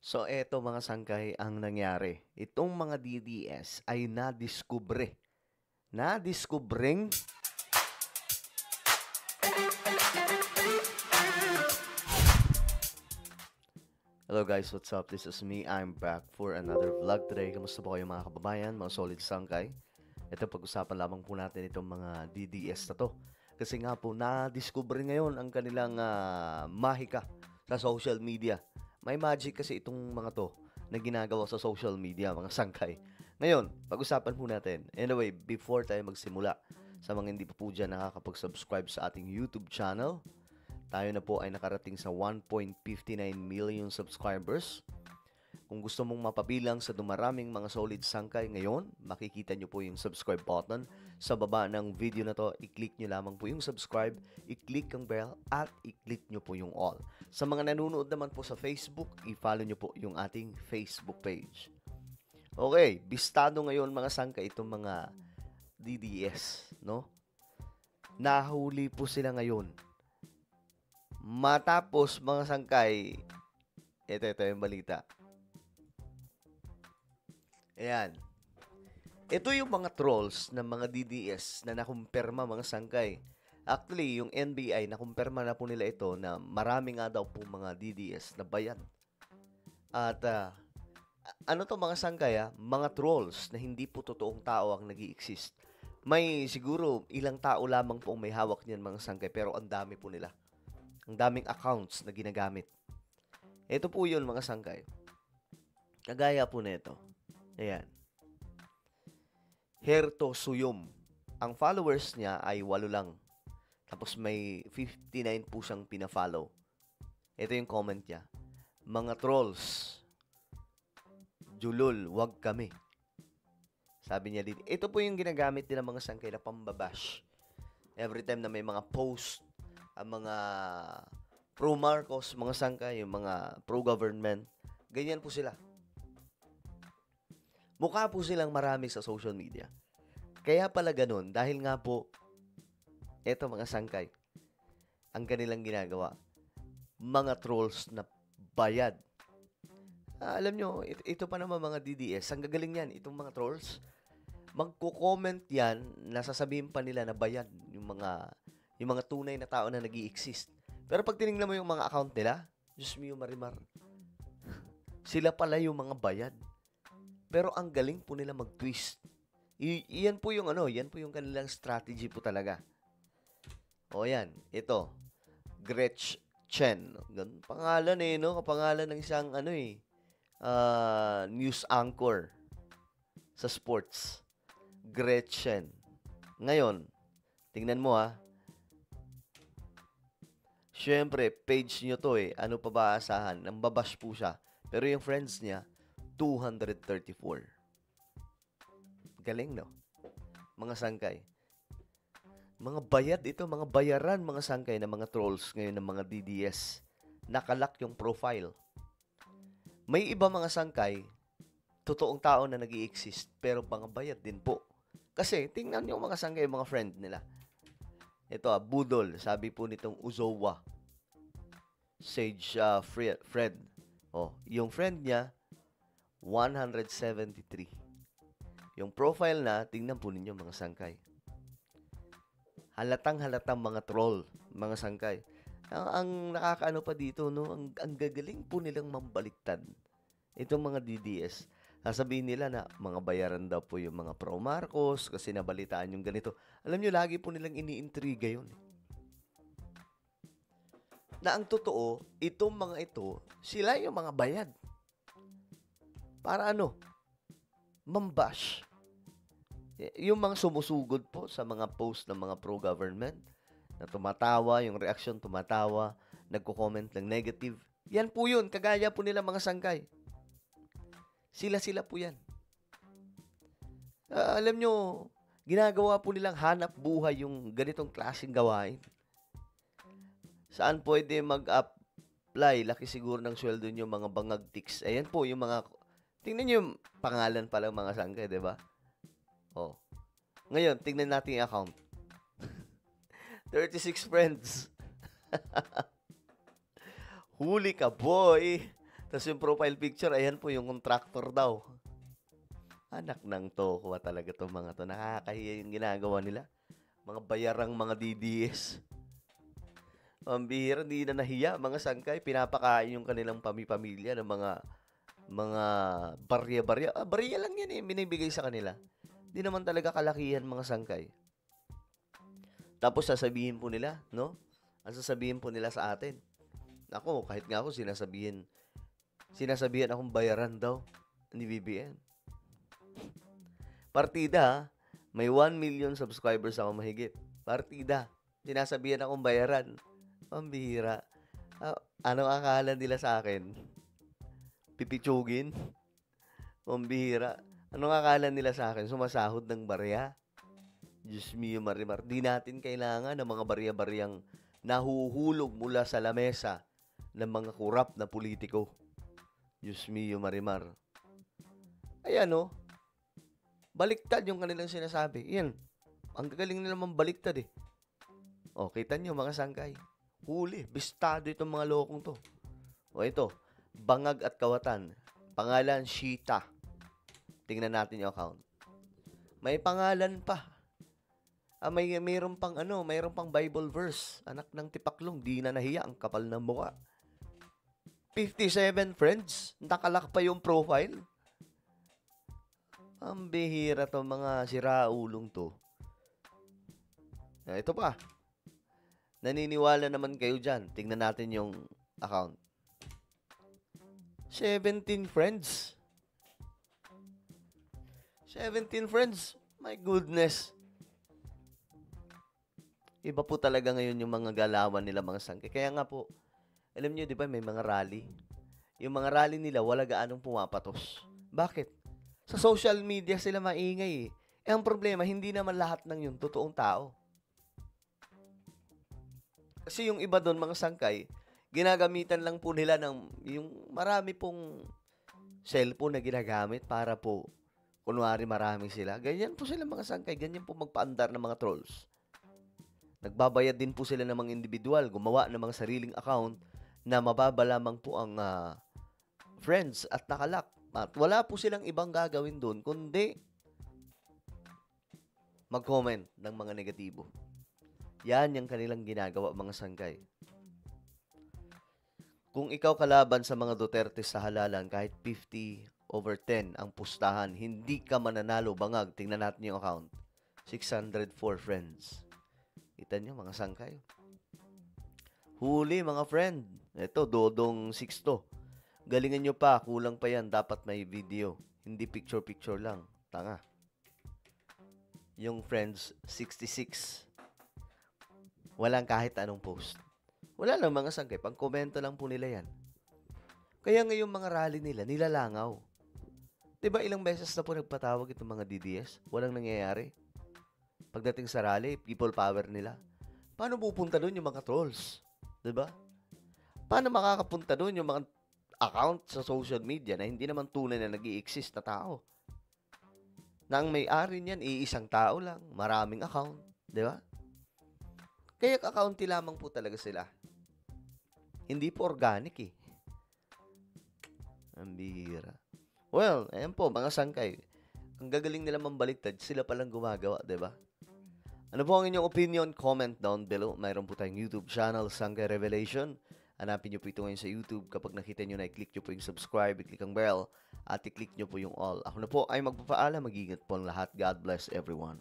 So eto mga sangkay ang nangyari. Itong mga DDS ay nadiskubreng Hello guys, what's up? This is me. I'm back for another vlog today. Kamusta po kayo mga kababayan, mga solid sangkay? Ito pag-usapan lamang po natin itong mga DDS na to. Kasi nga po, na-discover ngayon ang kanilang mahika sa social media. May magic kasi itong mga to na ginagawa sa social media, mga sangkay. Ngayon, pag-usapan po natin. Anyway, before tayo magsimula, sa mga hindi pa po dyan nakakapag-subscribe sa ating YouTube channel, tayo na po ay nakarating sa 1.59 million subscribers. Kung gusto mong mapabilang sa dumaraming mga solid sangkay ngayon, makikita nyo po yung subscribe button. Sa baba ng video na to, i-click nyo lamang po yung subscribe, i-click ang bell, at i-click nyo po yung all. Sa mga nanonood naman po sa Facebook, i-follow nyo po yung ating Facebook page. Okay, bistado ngayon mga sangkay itong mga DDS, no? Nahuli po sila ngayon. Matapos mga sangkay, ito yung balita. Ayan. Ito yung mga trolls ng mga DDS na nakumpirma mga sangkay. Actually, yung NBI, nakumpirma na po nila ito na marami nga daw po mga DDS na bayan. At ano to mga sangkay mga trolls na hindi po totoong tao ang nag-i-exist. May siguro ilang tao lamang po may hawak niyan mga sangkay pero ang dami po nila. Ang daming accounts na ginagamit. Ito po yun mga sangkay. Kagaya po nito. Ayan. Herto Suyom. Ang followers niya ay 8 lang. Tapos may 59 po siyang pina-follow. Ito yung comment niya. Mga trolls. Julul, wag kami. Sabi niya dito. Ito po yung ginagamit nila mga sangkay na pambabash. Every time na may mga post, ang mga pro-Marcos, mga sangkay, yung mga pro-government, ganyan po sila. Mukha po silang marami sa social media. Kaya pala ganun, dahil nga po, eto mga sangkay, ang kanilang ginagawa, mga trolls na bayad. Alam nyo, ito pa naman mga DDS, ang gagaling yan, itong mga trolls, magko-comment yan, nasasabihin pa nila na bayad yung mga tunay na tao na nag-i-exist. Pero pag tinignan mo yung mga account nila, Diyos mio marimar, sila pala yung mga bayad. Pero ang galing po nila mag-twist. Yan po yung yan po yung kanilang strategy po talaga. O yan, ito. Gretch Chen. Ganun pangalan no? Kapangalan ng isang news anchor sa sports. Gretchen. Ngayon, tingnan mo Siyempre, page nyo to Ano pa ba asahan? Nambabash po siya. Pero yung friends niya, 234. Galing, no? Mga sangkay. Mga bayad ito, mga bayaran, mga sangkay na mga trolls ngayon ng mga DDS. Nakalak yung profile. May iba mga sangkay, totoong tao na nag-i-exist, pero mga bayad din po. Kasi, tingnan nyo mga sangkay, mga friend nila. Ito Budol, sabi po nitong Uzowa. Sage Fred. Yung friend niya, 173. Yung profile na, tingnan po ninyo mga sangkay. Halatang mga troll, mga sangkay. Ang nakakaano pa dito, no? Ang gagaling po nilang mambaliktad. Itong mga DDS. Sasabihin nila na mga bayaran daw po yung mga pro-Marcos kasi nabalitaan yung ganito. Alam nyo, lagi po nilang iniintriga yun. Na ang totoo, itong mga ito, sila yung mga bayad. Para mambash. Yung mga sumusugod po sa mga post ng mga pro-government na tumatawa, yung reaction tumatawa, nagko-comment ng negative. Yan po yun, kagaya po nila mga sangkay. Sila po yan. Alam nyo, ginagawa po nilang hanap buhay yung ganitong klaseng gawain. Saan pwede mag-apply? Laki siguro ng sweldo nyo, mga bangag tics. Ayan po, yung mga... Tingnan nyo yung pangalan pa lang mga sangkay, di ba? Ngayon, tingnan natin yung account. 36 friends. Huli ka, boy! Tapos yung profile picture, ayan po yung contractor daw. Anak ng tokwa talaga 'tong mga 'to. Nakakahiya yung ginagawa nila. Mga bayarang mga DDS. Pambihira, hindi na nahiya. Mga sangkay, pinapakain yung kanilang pamilya ng mga barya-barya. Barya lang yan eh, binibigay sa kanila. Hindi naman talaga kalakihan mga sangkay. Tapos sasabihin po nila, no? Ang sasabihin po nila sa atin. Ako, kahit nga ako, sinasabihan akong bayaran daw ni BBM. Partida, ha? May 1 million subscribers ako mahigit. Partida, sinasabihan akong bayaran. Pambihira. Anong akala nila sa akin? Pipitsugin? Pambihira. Anong akala nila sa akin? Sumasahod ng barya? Diyos mio, Marimar. Di natin kailangan ng mga barya-baryang nahuhulog mula sa lamesa ng mga kurap na politiko. Diyos mio, Marimar. Ayan, no? Baliktad yung kanilang sinasabi. Yan. Ang gagaling nila baliktad eh. O, kita nyo mga sangkay. Huli. Bistado itong mga lokong to. O, ito. Bangag at Kawatan. Pangalan, Shita. Tingnan natin yung account. May pangalan pa. Mayroon pang mayroon pang Bible verse. Anak ng tipaklong, di na nahiya, ang kapal ng mukha. 57 friends. Nakalak pa yung profile. Ang bihira to, mga siraulong to. Ito pa. Naniniwala naman kayo dyan. Tingnan natin yung account. 17 friends. 17 friends. My goodness. Iba po talaga ngayon yung mga galawan nila, mga sangkay. Kaya nga po, alam nyo, di ba, may mga rally. Yung mga rally nila, wala gaanong pumapatos. Bakit? Sa social media sila maingay eh. Ang problema, hindi naman lahat ng yun totoong tao. Kasi yung iba doon, mga sangkay, ginagamitan lang po nila ng yung marami pong cellphone na ginagamit para po, kunwari marami sila. Ganyan po sila mga sangkay. Ganyan po magpaandar ng mga trolls. Nagbabayad din po sila ng mga individual, gumawa ng mga sariling account na mababa lamang po ang friends at nakalak. At wala po silang ibang gagawin doon, kundi mag-comment ng mga negatibo. Yan yung kanilang ginagawa, mga sangkay. Kung ikaw kalaban sa mga Duterte sa halalan, kahit 50/10 ang pustahan, hindi ka mananalo, bangag. Tingnan natin yung account. 604 friends. Kita nyo, mga sangkay. Huli, mga friend. Ito, Dodong 6 Galingan nyo pa, kulang pa yan. Dapat may video. Hindi picture-picture lang. Tanga. Yung friends, 66. Walang kahit anong post. Wala lang, mga sangkay. Pang-komento lang po nila yan. Kaya ngayong mga rally nila, nilalangaw. Diba ilang beses na po nagpatawag itong mga DDS? Walang nangyayari. Pagdating sa rally, people power nila. Paano pupunta doon yung mga trolls? Diba? Paano makakapunta doon yung mga account sa social media na hindi naman tunay na nag-i-exist na tao? Na ang may-ari niyan, iisang tao lang, maraming account. Diba? Kaya kakaunti lamang po talaga sila. Hindi po organic eh. Ang bihira. Well, ayan po, mga sangkay. Ang gagaling nila mambaliktad, sila palang gumagawa, diba? Ano po ang inyong opinion? Comment down below. Mayroon po tayong YouTube channel, Sangkay Revelation. Hanapin nyo po ito ngayon sa YouTube. Kapag nakita nyo na, i-click nyo po yung subscribe, i-click ang bell, at i-click nyo po yung all. Ako na po ay magpapaalam. Mag-ingat po ang lahat. God bless everyone.